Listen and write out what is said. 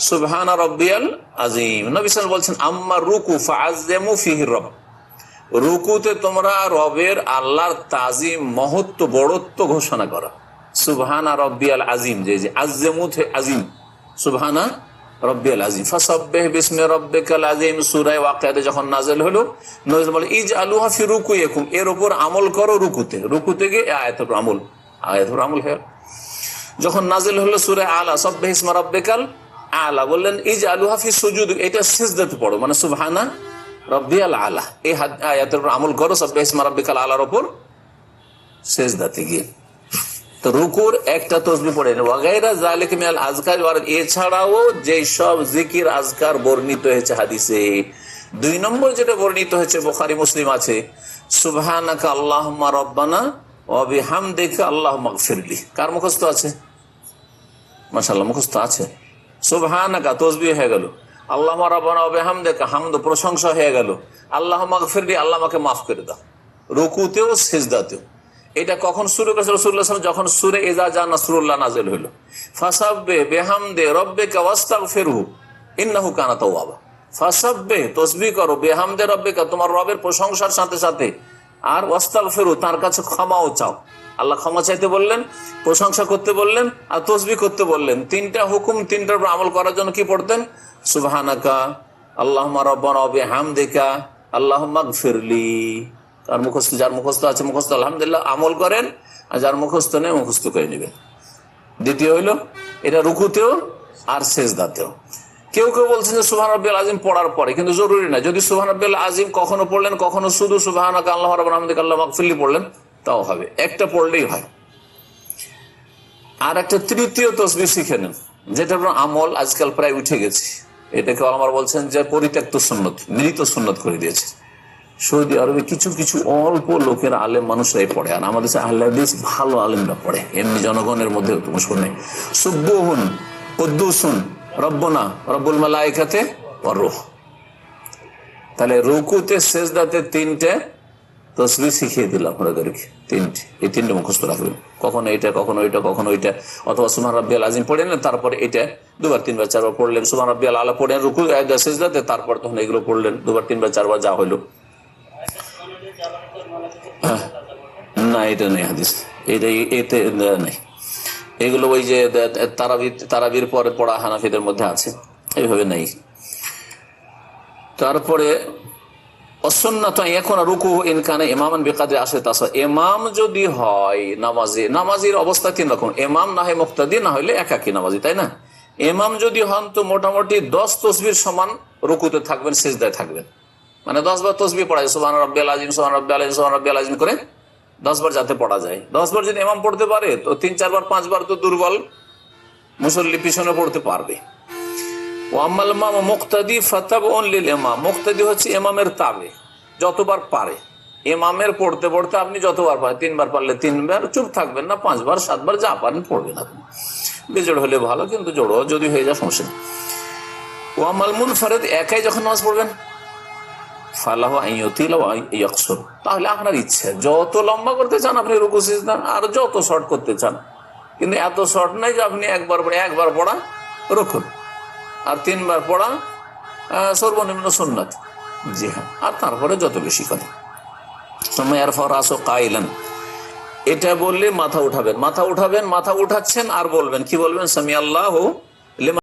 সুবহানা রাব্বিয়াল আযীম। নবী সাল্লাল্লাহু আলাইহি ওয়াসাল্লাম বলছেন আম্মা রুকু ফাআযযিমু ফিহি রব, রুকুতে তোমরা রবের আল্লাহর তাজিম মহত্ব বড়ত্ব ঘোষণা করো। সুবহানা রাব্বিয়াল আযীম, যে আযযিমু আযীম, সুবহানা রাব্বিয়াল আযীম। ফাসাব্বিহ বিসমি রাব্বিকাল আযীম সূরা ওয়াকিয়াতে যখন নাযিল হলো, নবী বলে ইজআলুহা ফি রুকুইকুম, এর উপর আমল করো রুকুতে। রুকুতে গিয়ে আয়াতের উপর আমল, আয়াতের উপর আমল হয়। যখন নাযিল হলো সূরা আলা সাব্বিহ ইসমা রাব্বিকাল আলা, বললেন ইজআলুহা ফি সুজুদ, এটা সিজদাতে পড়ো, মানে সুবহানা রাব্বিয়াল আলা, এই আয়াতের উপর আমল করো, সাব্বিহ ইসমা রাব্বিকাল আলার উপর সিজদাতে গিয়ে। তো রুকুর একটা তসবিহ পড়ে ওয়াগাইরা যালিকা মিনাল আযকার, আর এছাড়াও যেই সব জিকির আজকার বর্ণিত হয়েছে হাদিসে, 2 নম্বর যেটা বর্ণিত হয়েছে বুখারী মুসলিম আছে, সুবহানাকা আল্লাহুম্মা রাব্বানা ওয়া বিহামদিকা আল্লাহুম্মা গফিরলি। কার মুখস্থ আছে? মাশাআল্লাহ, মুখস্থ আছে। সুবহানাকা তসবিহ হয়ে গেল, আল্লাহুম্মা রাব্বানা ওয়া বিহামদিকা হামদ প্রশংসা হয়ে গেল, আল্লাহুম্মা গফিরলি আল্লাহ আমাকে মাফ করে দাও, রুকুতেও সিজদাতেও। এটা কখন শুরু করেছে রাসূলুল্লাহ সাল্লাল্লাহু আলাইহি ওয়াসাল্লাম? যখন সূরা ইযা জা নাসরুল্লাহ নাযিল হলো। ফাসাব্বিহ বিহামদি রাব্বিকা ওয়াস্তাগফিরহু ইন্নাহু কানা তাওয়াবা। ফাসাব্বিহ তাসবিহ করো, বিহামদি রাব্বিকা তোমার রবের প্রশংসার সাথে সাথে, আর ওয়াস্তাগফিরহু তার কাছে ক্ষমাও চাও। আল্লাহ ক্ষমা চাইতে বললেন, প্রশংসা করতে বললেন, আর তাসবিহ করতে বললেন। 3টা হুকুম, 3টার উপর আমল করার জন্য কি পড়তেন? সুবহানাকা আল্লাহুম্মা রাব্বানা ওয়া বিহামদিকা আল্লাহুম্মা গফিরলি। আর মুখস্থ, যার মুখস্থ আছে মুখস্থ আলহামদুলিল্লাহ আমল করেন, আর যার মুখস্থ নেই মুখস্থ করে নেবেন। দ্বিতীয় হইল এটা রুকুতেও আর সেজদাতেও। কেউ কেউ বলছেন যে সুবহান রাব্বিয়াল আযীম পড়ার পরে, কিন্তু জরুরি না। যদি সুবহান রাব্বিয়াল আযীম কখনো পড়লেন, কখনো শুধু সুবহানাকা আল্লাহুম্মা রাব্বানা হামদিকা আল্লাহুম্মা গফিরলি পড়লেন, তাও হবে, একটা পড়লেই হয়। আর একটা তৃতীয় তাসবিহ শিখে নেন, যেটার আমল আজকাল প্রায় উঠে গেছে। এটাকে ওলামারা বলছেন যে পরিত্যক্ত সুন্নত, মৃত সুন্নত করে দিয়েছে। সৌদি আরবে কিছু কিছু অল্প লোকের আলেম মানুষরাই পড়ে, আর আমাদের আহলে হাদিস ভালো আলেমরা পড়ে, এমনি জনগণের মধ্যে মুশকিল নেই। সুবহুন কুদ্দুসুন রব্বুনা রব্বুল মালাইকাতে ওয়ার রূহ। তাহলে রুকুতে সিজদাতে 3টে তাসবিহ শিখিয়ে দিলাম আপনাদেরকে, 3টে। এই 3টে মুখস্থ রাখবেন, কখনো এটা কখনো এটা কখনো এটা, অথবা সুবহান রাব্বিয়াল আযীম পড়ে নেন, তারপরে এটা 2বার 3বার 4বার পড়লেন, সুবহান রাব্বিয়াল আলা পড়লেন রুকু সিজদাতে, তারপর তখন এগুলো পড়লেন 2বার 3বার 4বার, যা হইলো। না, এটা নেই হাদিস, এতে নেই। এগুলো ওই যে তারাবির পরে পড়া হানাফিদের মধ্যে আছে, এইভাবে নেই। তারপরে অসুন্নাত এখন রুকু ইনকানে ইমামান বিকাদরি আশরাত আসওয়া, ইমাম যদি হয় নামাজি, নামাজির অবস্থা 3 রকম, ইমাম না হয় মুক্তাদি, না হইলে একাকী নামাজি, তাই না? ইমাম যদি হন তো মোটামুটি 10 তাসবিহ সমান রুকুতে থাকবেন, সিজদায় থাকবেন, মানে 10 বার তাসবিহ পড়া যায়, সুবহান রাব্বিয়াল আযীম সুবহান রাব্বিয়াল আযীম সুবহান রাব্বিয়াল আযীম করে 10 বার যাতে পড়া যায়। 10 বার যদি ইমাম পড়তে পারে তো 3-4 বার 5 বার তো দুর্বল মুসল্লি পিছনে পড়তে পারবে। ওয়া আম্মাল ইমাম মুক্তাদি ফাতাবউন লিল ইমাম, মুক্তাদি হচ্ছে ইমামের তাবে, যতবার পারে ইমামের পড়তে পড়তে আপনি যতবার পারেন, 3 বার পারলে 3 বার, চুপ থাকবেন না, 5 বার 7 বার যা পারেন পড়বেন আপনি। বেজোড় হলে ভালো, কিন্তু জোড়ো যদি হয়ে যায় সমস্যা নেই। ওয়া আম্মাল মুনফারিদ, একাই যখন নামাজ পড়বেন, ফালাহু আইয়ুতিলা ওয়া ইয়াকসুর, তাহলে আপনার ইচ্ছা, যত লম্বা করতে চান আপনি রুকু সিজদা, আর যত শর্ট করতে চান, কিন্তু এত শর্ট নাই যে আপনি একবার পড়া রুকু, আর 3 বার পড়া সর্বনিম্ন সুন্নাত। জি হ্যাঁ, আর তারপরে যত বেশি করে। এটা বললে মাথা উঠাবেন, মাথা উঠাচ্ছেন আর বলবেন, কি বলবেন? সামি আল্লাহু লিমান